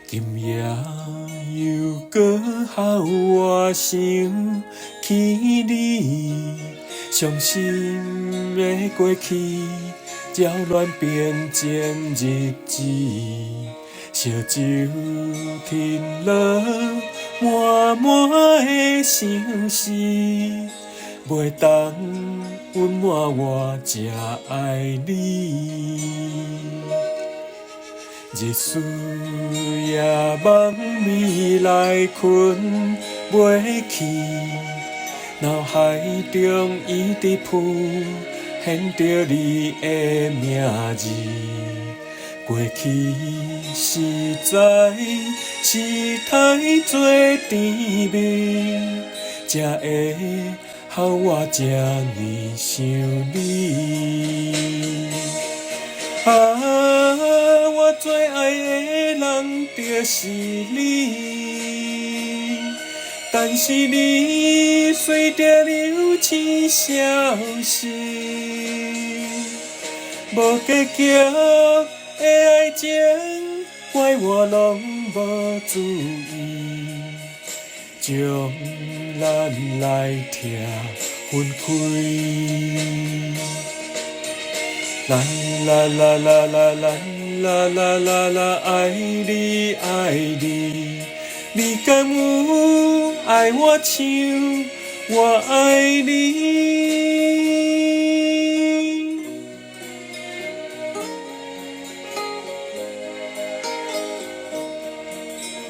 今夜又搁予我想起你，伤心的过去，扰乱变迁日子，烧酒停落，满满的相思，袂当温暖我这爱你。日思夜梦，未来困袂去，脑海中一直浮现着你的名字。过去实在是太多甜蜜，才会予我这呢想你。我最爱的人就是你，但是你随着流星消失，无结局的爱情，怪我拢无注意，将咱来听分开。啦啦啦啦啦啦啦啦啦啦，爱你爱你，你敢有爱我像我爱你？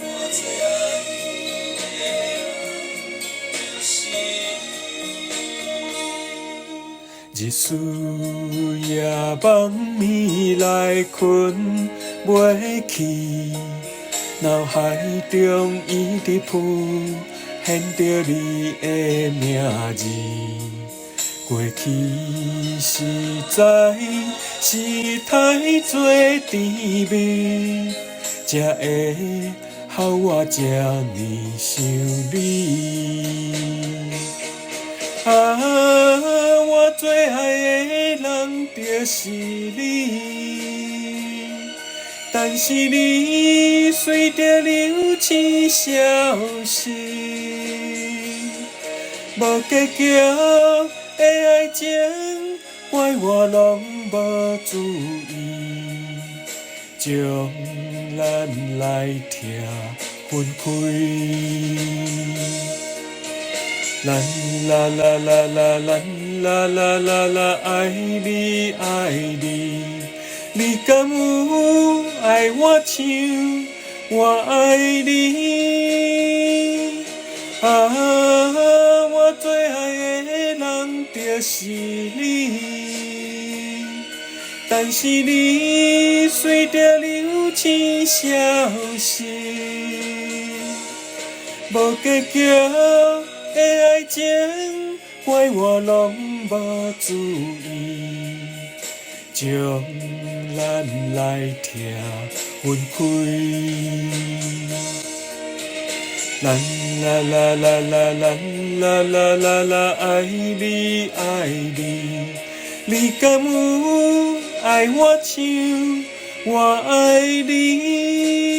我最爱的就是日思夜梦，未来困袂去，脑海中一直浮现着你的名字。过去实在是太多甜蜜，才会予我这呢想你。我最爱的人就是你，但是你随着流星消失，无结局的爱情，怪我拢无注意，将咱来听分开。啦啦啦啦啦啦啦啦啦啦，爱你爱你，你敢有爱我像我爱你？我最爱的人就是你，但是你随着流星消失，无结局的爱情，怪我拢无注意，将咱来听分开。啦啦啦啦啦啦啦啦啦啦，爱你爱你，你敢有爱我像我爱你？